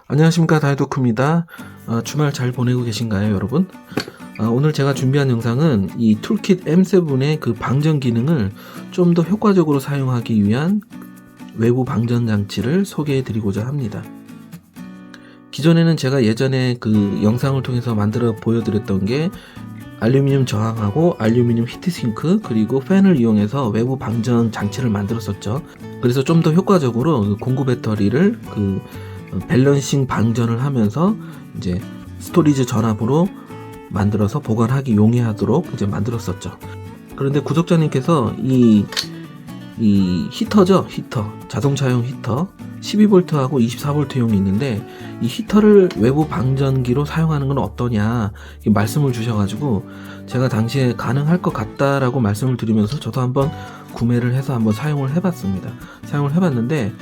안녕하십니까, 다이도크입니다. 주말 잘 보내고 계신가요, 여러분? 오늘 제가 준비한 영상은 이 툴킷 M7의 그 방전 기능을 좀 더 효과적으로 사용하기 위한 외부 방전 장치를 소개해 드리고자 합니다. 기존에는 제가 예전에 그 영상을 통해서 만들어 보여드렸던 게 알루미늄 저항하고 알루미늄 히트싱크 그리고 팬을 이용해서 외부 방전 장치를 만들었었죠. 그래서 좀 더 효과적으로 공구 배터리를 밸런싱 방전을 하면서 이제 스토리지 전압으로 만들어서 보관하기 용이하도록 이제 만들었었죠. 그런데 구독자님께서 이 히터죠, 히터, 자동차용 히터 12V하고 24V용이 있는데 이 히터를 외부 방전기로 사용하는 건 어떠냐 말씀을 주셔가지고 제가 당시에 가능할 것 같다라고 말씀을 드리면서 저도 한번 구매를 해서 한번 사용을 해봤습니다. 사용을 해봤는데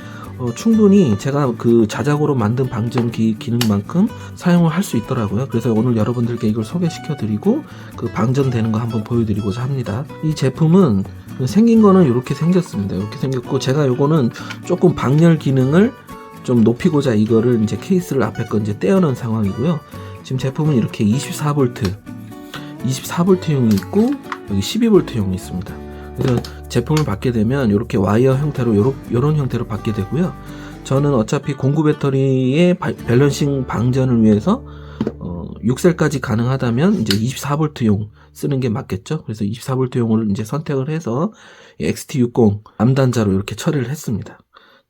충분히 제가 그 자작으로 만든 방전기 기능만큼 사용을 할 수 있더라고요. 그래서 오늘 여러분들께 이걸 소개시켜 드리고 그 방전되는 거 한번 보여드리고자 합니다. 이 제품은 생긴 거는 이렇게 생겼습니다. 이렇게 생겼고 제가 요거는 조금 방열 기능을 좀 높이고자 이거를 이제 케이스를 앞에 거 이제 떼어놓은 상황이고요. 지금 제품은 이렇게 24V용이 있고 여기 12V용이 있습니다. 그래서 제품을 받게 되면 이렇게 와이어 형태로 요런 형태로 받게 되고요. 저는 어차피 공구 배터리의 밸런싱 방전을 위해서 6셀까지 가능하다면 이제 24V용 쓰는 게 맞겠죠. 그래서 24V용을 이제 선택을 해서 XT60 암단자로 이렇게 처리를 했습니다.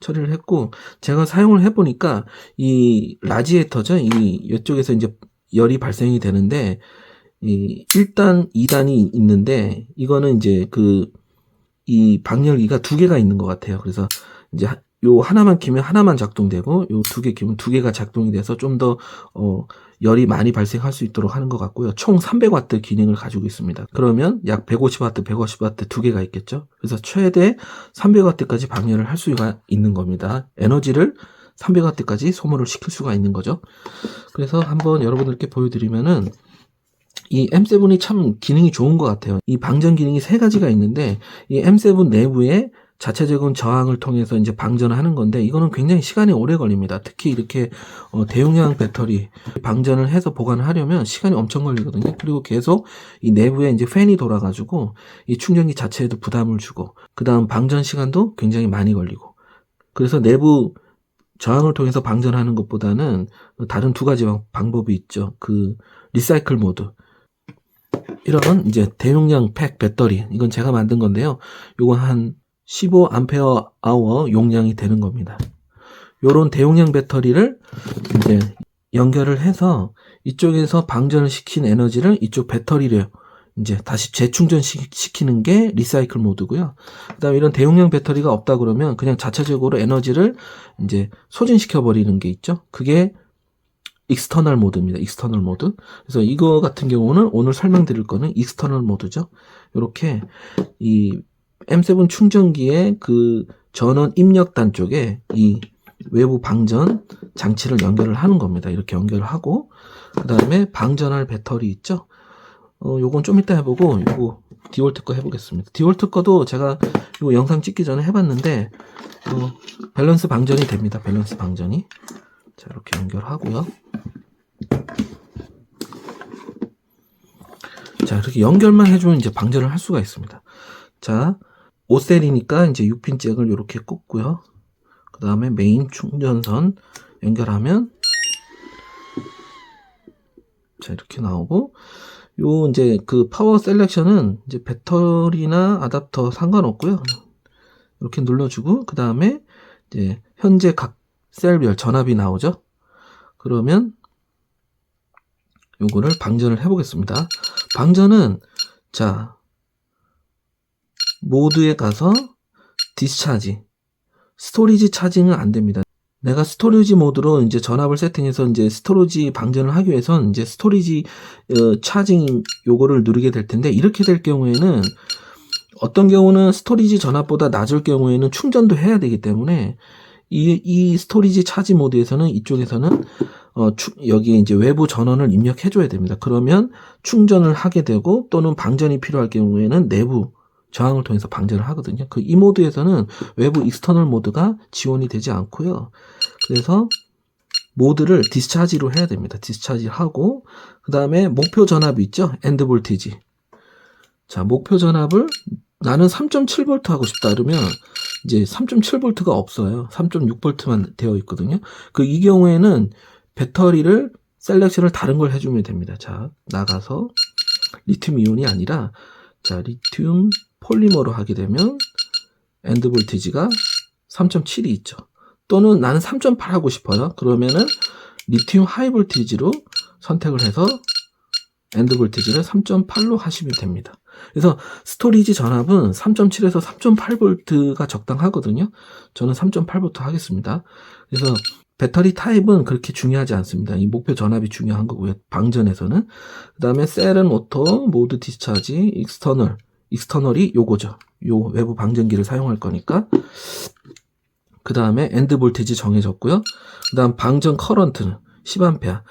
처리를 했고 제가 사용을 해보니까 이 라지에이터죠. 이쪽에서 이제 열이 발생이 되는데 이 1단, 2단이 있는데 이거는 이제 이 방열기가 두 개가 있는 것 같아요. 그래서 이제 요 하나만 키면 하나만 작동되고 요 두 개 키면 두 개가 작동이 돼서 좀 더 열이 많이 발생할 수 있도록 하는 것 같고요. 총 300W 기능을 가지고 있습니다. 그러면 약 150W, 150W 두 개가 있겠죠. 그래서 최대 300W까지 방열을 할 수가 있는 겁니다. 에너지를 300W까지 소모를 시킬 수가 있는 거죠. 그래서 한번 여러분들께 보여드리면은 이 M7이 참 기능이 좋은 것 같아요. 이 방전 기능이 세 가지가 있는데 이 M7 내부에 자체적인 저항을 통해서 이제 방전을 하는 건데 이거는 굉장히 시간이 오래 걸립니다. 특히 이렇게 대용량 배터리 방전을 해서 보관을 하려면 시간이 엄청 걸리거든요. 그리고 계속 이 내부에 이제 팬이 돌아가지고 이 충전기 자체에도 부담을 주고 그 다음 방전 시간도 굉장히 많이 걸리고 그래서 내부 저항을 통해서 방전하는 것보다는 다른 두 가지 방법이 있죠. 그 리사이클 모드 이런 이제 대용량 팩 배터리 이건 제가 만든 건데요. 요건 한 15Ah 용량이 되는 겁니다. 요런 대용량 배터리를 이제 연결을 해서 이쪽에서 방전을 시킨 에너지를 이쪽 배터리를 이제 다시 재충전 시키는 게 리사이클 모드고요. 그다음에 이런 대용량 배터리가 없다 그러면 그냥 자체적으로 에너지를 이제 소진시켜 버리는 게 있죠. 그게 익스터널 모드입니다. 익스터널 모드. 그래서 이거 같은 경우는 오늘 설명드릴 거는 익스터널 모드죠. 이렇게 이 M7 충전기의 그 전원 입력단 쪽에 이 외부 방전 장치를 연결을 하는 겁니다. 이렇게 연결을 하고 그 다음에 방전할 배터리 있죠. 요건 좀 이따 해보고 요거 디월트 거 해보겠습니다. 디월트 거도 제가 요 영상 찍기 전에 해봤는데 밸런스 방전이 됩니다. 밸런스 방전이. 자, 이렇게 연결하고요. 자, 이렇게 연결만 해주면 이제 방전을 할 수가 있습니다. 자, 5셀이니까 이제 6핀 잭을 이렇게 꽂고요. 그 다음에 메인 충전선 연결하면 자, 이렇게 나오고 요 이제 그 파워 셀렉션은 이제 배터리나 아답터 상관없고요. 이렇게 눌러주고 그 다음에 이제 현재 각 셀별 전압이 나오죠. 그러면 요거를 방전을 해보겠습니다. 방전은 자 모드에 가서 디스차지 스토리지 차징은 안 됩니다. 내가 스토리지 모드로 이제 전압을 세팅해서 이제 스토리지 방전을 하기 위해선 이제 스토리지 차징 요거를 누르게 될 텐데 이렇게 될 경우에는 어떤 경우는 스토리지 전압보다 낮을 경우에는 충전도 해야 되기 때문에 이 스토리지 차지 모드에서는 이쪽에서는 여기에 이제 외부 전원을 입력해 줘야 됩니다. 그러면 충전을 하게 되고 또는 방전이 필요할 경우에는 내부 저항을 통해서 방전을 하거든요. 이 모드에서는 외부 익스터널 모드가 지원이 되지 않고요. 그래서 모드를 디스차지로 해야 됩니다. 디스차지 하고, 그 다음에 목표 전압이 있죠? 엔드 볼티지. 자, 목표 전압을 나는 3.7V 하고 싶다 그러면 이제 3.7V가 없어요. 3.6V만 되어 있거든요. 이 경우에는 배터리를 셀렉션을 다른 걸 해주면 됩니다. 자, 나가서 리튬 이온이 아니라 자, 리튬 폴리머로 하게 되면 엔드 볼티지가 3.7이 있죠. 또는 나는 3.8 하고 싶어요. 그러면은 리튬 하이 볼티지로 선택을 해서 엔드 볼티지를 3.8로 하시면 됩니다. 그래서 스토리지 전압은 3.7에서 3.8V가 적당하거든요. 저는 3.8V 하겠습니다. 그래서 배터리 타입은 그렇게 중요하지 않습니다. 이 목표 전압이 중요한 거고요. 방전에서는. 그 다음에 셀은 오토, 모드 디스차지, 익스터널이 요거죠. 요 외부 방전기를 사용할 거니까. 그 다음에 엔드 볼티지 정해졌고요. 그 다음 방전 커런트는 10A.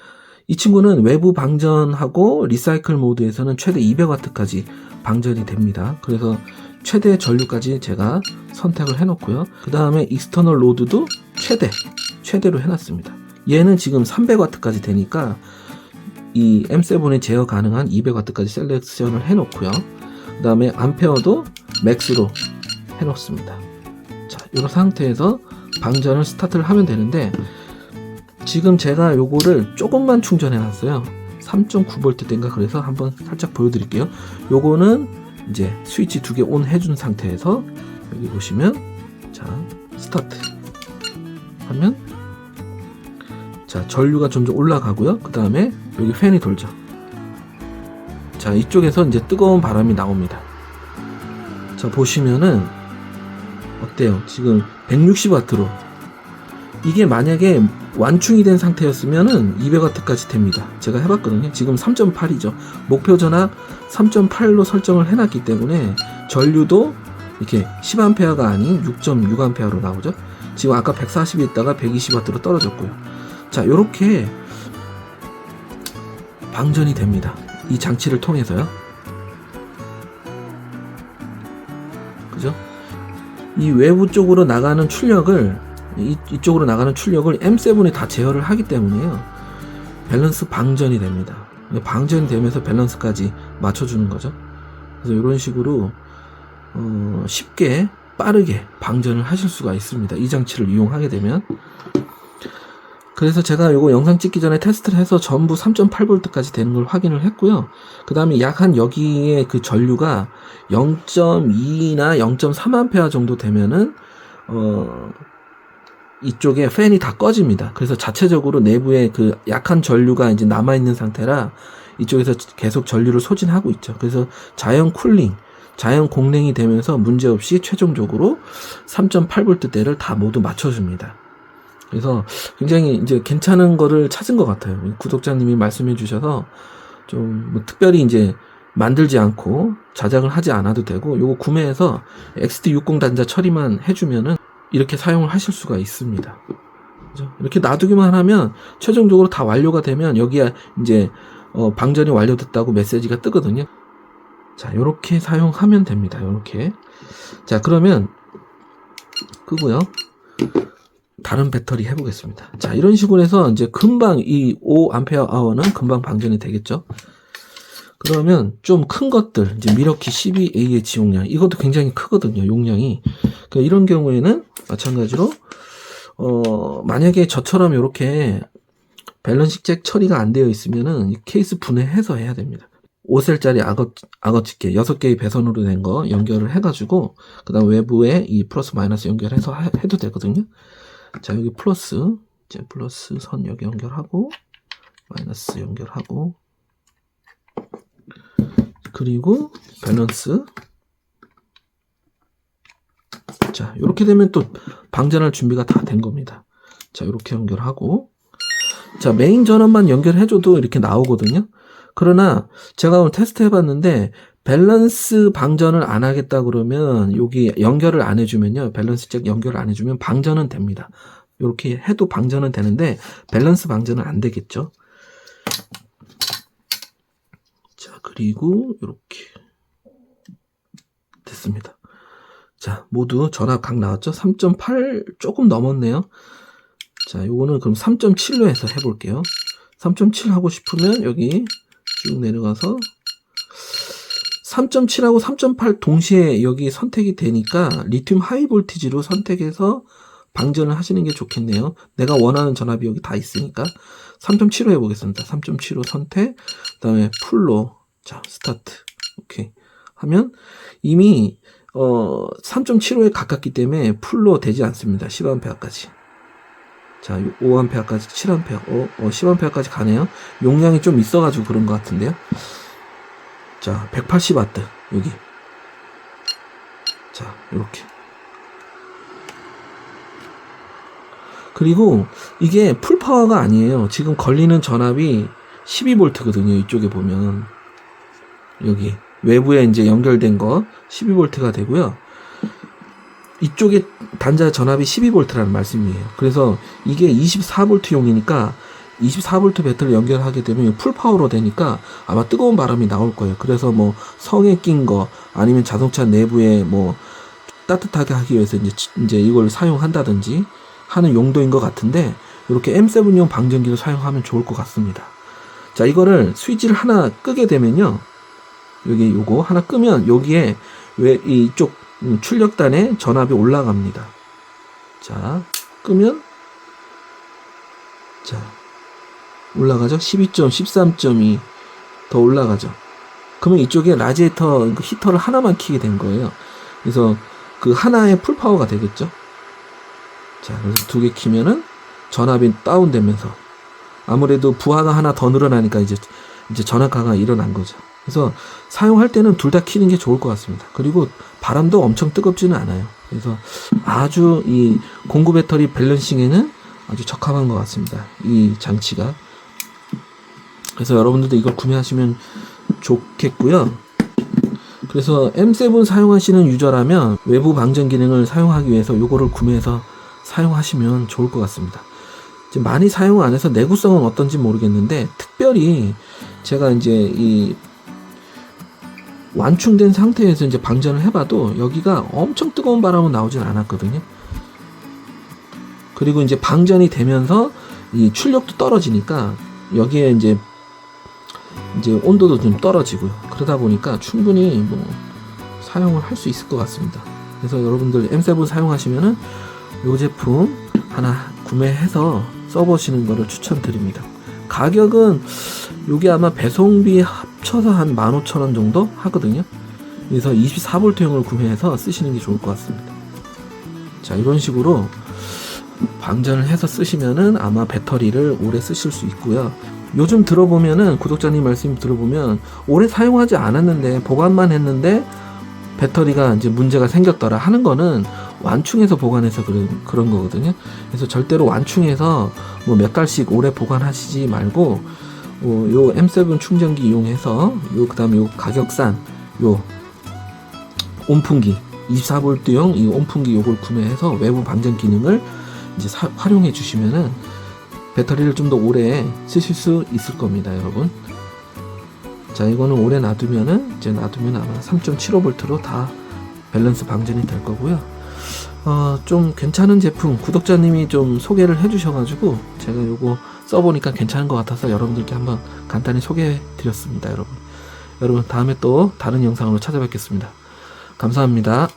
이 친구는 외부 방전하고 리사이클 모드에서는 최대 200W까지 방전이 됩니다. 그래서 최대 전류까지 제가 선택을 해놓고요. 그 다음에 익스터널 로드도 최대로 해놨습니다. 얘는 지금 300W까지 되니까 이 M7에 제어 가능한 200W까지 셀렉션을 해놓고요. 그 다음에 암페어도 맥스로 해놓습니다. 자, 이런 상태에서 방전을 스타트를 하면 되는데 지금 제가 요거를 조금만 충전해 놨어요. 3.9V대인가 그래서 한번 살짝 보여드릴게요. 요거는 이제 스위치 2개 온 해준 상태에서 여기 보시면 자, 스타트 하면 자, 전류가 점점 올라가고요. 그 다음에 여기 팬이 돌죠. 자, 이쪽에서 이제 뜨거운 바람이 나옵니다. 자, 보시면은 어때요? 지금 160W로 이게 만약에 완충이 된 상태였으면은 200W까지 됩니다. 제가 해봤거든요. 지금 3.8이죠. 목표 전압 3.8로 설정을 해놨기 때문에 전류도 이렇게 10A가 아닌 6.6A로 나오죠. 지금 아까 140이 있다가 120W로 떨어졌고요. 자, 요렇게 방전이 됩니다. 이 장치를 통해서요. 그죠? 이 외부 쪽으로 나가는 출력을 이쪽으로 나가는 출력을 M7이 다 제어를 하기 때문에요. 밸런스 방전이 됩니다. 방전이 되면서 밸런스까지 맞춰주는 거죠. 그래서 이런 식으로 쉽게 빠르게 방전을 하실 수가 있습니다. 이 장치를 이용하게 되면. 그래서 제가 이거 영상 찍기 전에 테스트를 해서 전부 3.8V까지 되는 걸 확인을 했고요. 그 다음에 약 한 여기에 그 전류가 0.2나 0.3A 정도 되면은 이쪽에 팬이 다 꺼집니다. 그래서 자체적으로 내부에 그 약한 전류가 이제 남아있는 상태라 이쪽에서 계속 전류를 소진하고 있죠. 그래서 자연 쿨링, 자연 공랭이 되면서 문제없이 최종적으로 3.8V대를 다 모두 맞춰줍니다. 그래서 굉장히 이제 괜찮은 거를 찾은 것 같아요. 구독자님이 말씀해 주셔서 좀 뭐 특별히 이제 만들지 않고 자작을 하지 않아도 되고 요거 구매해서 XT60 단자 처리만 해주면은 이렇게 사용을 하실 수가 있습니다. 그죠? 이렇게 놔두기만 하면 최종적으로 다 완료가 되면 여기에 이제 방전이 완료됐다고 메시지가 뜨거든요. 자, 요렇게 사용하면 됩니다. 요렇게. 자, 그러면 끄고요. 다른 배터리 해보겠습니다. 자, 이런 식으로 해서 이제 금방 이 5Ah 는 금방 방전이 되겠죠. 그러면 좀 큰 것들, 이제 미러키 12AH 용량, 이것도 굉장히 크거든요, 용량이. 그러니까 이런 경우에는 마찬가지로, 만약에 저처럼 이렇게 밸런싱 잭 처리가 안 되어 있으면은 이 케이스 분해해서 해야 됩니다. 5셀짜리 악어집게 6개의 배선으로 된 거 연결을 해가지고, 그 다음 외부에 이 플러스 마이너스 연결해서 해도 되거든요. 자, 여기 플러스, 이제 플러스 선 여기 연결하고, 마이너스 연결하고, 그리고 밸런스. 자, 이렇게 되면 또 방전할 준비가 다 된 겁니다. 자, 이렇게 연결하고, 자, 메인 전원만 연결해줘도 이렇게 나오거든요. 그러나 제가 오늘 테스트 해봤는데 밸런스 방전을 안 하겠다 그러면 여기 연결을 안 해주면요, 밸런스 잭 연결을 안 해주면 방전은 됩니다. 이렇게 해도 방전은 되는데 밸런스 방전은 안 되겠죠. 자, 그리고 이렇게 됐습니다. 자, 모두 전압 각 나왔죠? 3.8 조금 넘었네요. 자, 요거는 그럼 3.7로 해서 해볼게요. 3.7 하고 싶으면 여기 쭉 내려가서 3.7하고 3.8 동시에 여기 선택이 되니까 리튬 하이 볼티지로 선택해서 방전을 하시는 게 좋겠네요. 내가 원하는 전압이 여기 다 있으니까 3.7로 해보겠습니다. 3.75 선택, 그 다음에 풀로, 자, 스타트. 오케이. 하면 이미 3.75에 가깝기 때문에 풀로 되지 않습니다. 10A까지. 자, 5A까지 7A, 10A까지 가네요. 용량이 좀 있어가지고 그런 것 같은데요. 자, 180W 여기. 자, 이렇게. 그리고 이게 풀파워가 아니에요. 지금 걸리는 전압이 12V거든요. 이쪽에 보면 여기 외부에 이제 연결된 거 12V가 되고요. 이쪽에 단자 전압이 12V라는 말씀이에요. 그래서 이게 24V용이니까 24V 배터리 연결하게 되면 풀파워로 되니까 아마 뜨거운 바람이 나올 거예요. 그래서 뭐 성에 낀 거 아니면 자동차 내부에 뭐 따뜻하게 하기 위해서 이제 이걸 사용한다든지 하는 용도인 것 같은데, 이렇게 M7용 방전기를 사용하면 좋을 것 같습니다. 자, 이거를 스위치를 하나 끄게 되면요, 여기 요거 하나 끄면 여기에 왜 이쪽 출력단에 전압이 올라갑니다. 자, 끄면 자, 올라가죠. 12점, 13.2 더 올라가죠. 그러면 이쪽에 라디에이터 히터를 하나만 켜게 된 거예요. 그래서 그 하나의 풀파워가 되겠죠. 자, 그래서 두 개 키면은 전압이 다운되면서 아무래도 부하가 하나 더 늘어나니까 이제 전압가가 일어난 거죠. 그래서 사용할 때는 둘 다 키는 게 좋을 것 같습니다. 그리고 바람도 엄청 뜨겁지는 않아요. 그래서 아주 이 공구 배터리 밸런싱에는 아주 적합한 것 같습니다. 이 장치가. 그래서 여러분들도 이걸 구매하시면 좋겠고요. 그래서 M7 사용하시는 유저라면 외부 방전 기능을 사용하기 위해서 요거를 구매해서 사용하시면 좋을 것 같습니다. 지금 많이 사용 안 해서 내구성은 어떤지 모르겠는데, 특별히 제가 이제 이 완충된 상태에서 이제 방전을 해봐도 여기가 엄청 뜨거운 바람은 나오진 않았거든요. 그리고 이제 방전이 되면서 이 출력도 떨어지니까 여기에 이제 온도도 좀 떨어지고요. 그러다 보니까 충분히 뭐 사용을 할 수 있을 것 같습니다. 그래서 여러분들 M7 사용하시면은 이 제품 하나 구매해서 써보시는 거를 추천드립니다. 가격은 요게 아마 배송비 합쳐서 한 15,000원 정도 하거든요. 그래서 24V용을 구매해서 쓰시는 게 좋을 것 같습니다. 자, 이런 식으로 방전을 해서 쓰시면은 아마 배터리를 오래 쓰실 수 있고요. 요즘 들어보면은, 구독자님 말씀 들어보면 오래 사용하지 않았는데 보관만 했는데 배터리가 이제 문제가 생겼더라 하는 거는 완충해서 보관해서 그런 거거든요. 그래서 절대로 완충해서 뭐 몇 달씩 오래 보관하시지 말고, 요 M7 충전기 이용해서 그 다음에 요 가격싼 요 온풍기 24V용 이 온풍기 요걸 구매해서 외부 방전 기능을 이제 활용해 주시면은 배터리를 좀 더 오래 쓰실 수 있을 겁니다, 여러분. 자, 이거는 오래 놔두면 아마 3.75V로 다 밸런스 방전이 될 거고요. 좀 괜찮은 제품, 구독자님이 좀 소개를 해주셔가지고 제가 요거 써보니까 괜찮은 것 같아서 여러분들께 한번 간단히 소개해 드렸습니다, 여러분. 다음에 또 다른 영상으로 찾아뵙겠습니다. 감사합니다.